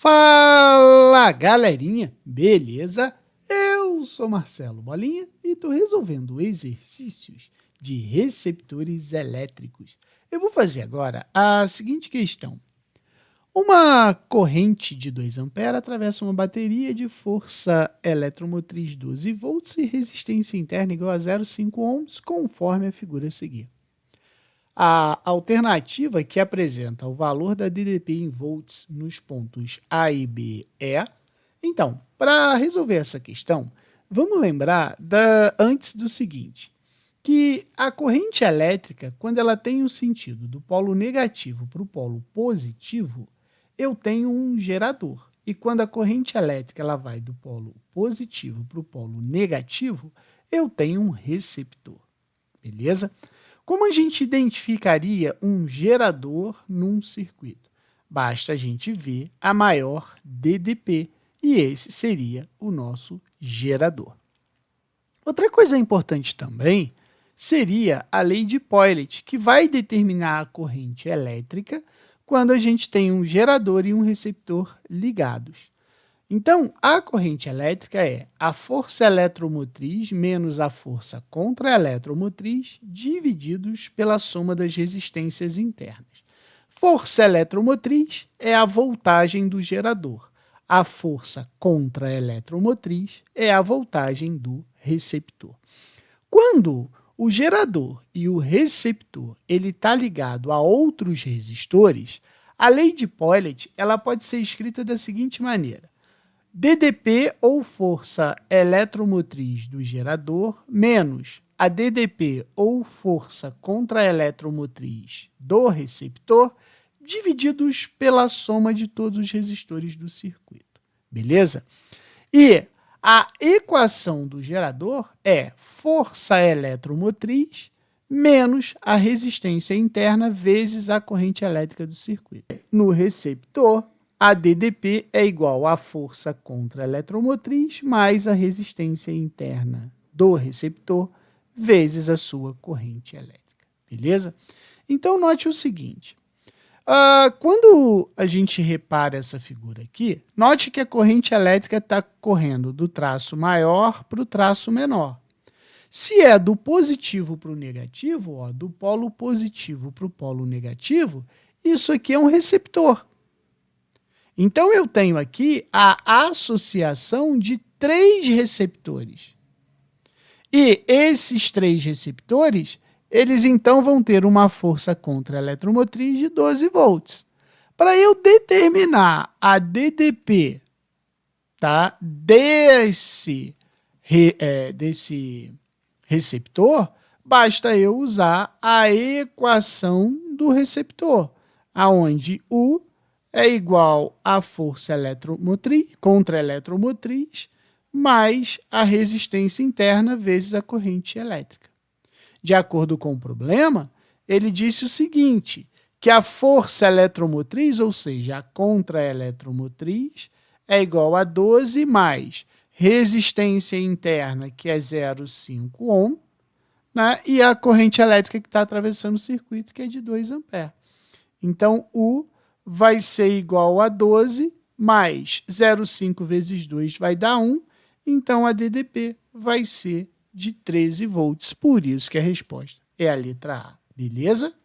Fala, galerinha! Beleza? Eu sou Marcelo Bolinha e estou resolvendo exercícios de receptores elétricos. Eu vou fazer agora a seguinte questão. Uma corrente de 2 amperes atravessa uma bateria de força eletromotriz 12 volts e resistência interna igual a 0,5 ohms, conforme a figura a seguir. A alternativa que apresenta o valor da DDP em volts nos pontos A e B é... Então, para resolver essa questão, vamos lembrar antes do seguinte, que a corrente elétrica, quando ela tem o sentido do polo negativo para o polo positivo, eu tenho um gerador. E quando a corrente elétrica ela vai do polo positivo para o polo negativo, eu tenho um receptor. Beleza? Como a gente identificaria um gerador num circuito? Basta a gente ver a maior DDP e esse seria o nosso gerador. Outra coisa importante também seria a lei de Pauling, que vai determinar a corrente elétrica quando a gente tem um gerador e um receptor ligados. Então, a corrente elétrica é a força eletromotriz menos a força contra-eletromotriz divididos pela soma das resistências internas. Força eletromotriz é a voltagem do gerador. A força contra-eletromotriz é a voltagem do receptor. Quando o gerador e o receptor está ligado a outros resistores, a lei de Pauling ela pode ser escrita da seguinte maneira. DDP ou força eletromotriz do gerador menos a DDP ou força contra-eletromotriz do receptor divididos pela soma de todos os resistores do circuito. Beleza? E a equação do gerador é força eletromotriz menos a resistência interna vezes a corrente elétrica do circuito. No receptor, a DDP é igual à força contra-eletromotriz mais a resistência interna do receptor vezes a sua corrente elétrica. Beleza? Então, note o seguinte. Quando a gente repara essa figura aqui, note que a corrente elétrica está correndo do traço maior para o traço menor. Se é do positivo para o negativo, do polo positivo para o polo negativo, isso aqui é um receptor. Então, eu tenho aqui a associação de 3 receptores. E esses 3 receptores, eles então vão ter uma força contra-eletromotriz de 12 volts. Para eu determinar a DDP desse receptor, basta eu usar a equação do receptor, onde U é igual à força contra-eletromotriz mais a resistência interna vezes a corrente elétrica. De acordo com o problema, ele disse o seguinte, que a força eletromotriz, ou seja, a contra-eletromotriz, é igual a 12 mais resistência interna, que é 0,5 ohm, né? E a corrente elétrica que está atravessando o circuito, que é de 2 amperes. Então, U vai ser igual a 12, mais 0,5 vezes 2 vai dar 1, então a DDP vai ser de 13 volts, por isso que a resposta é a letra A, beleza?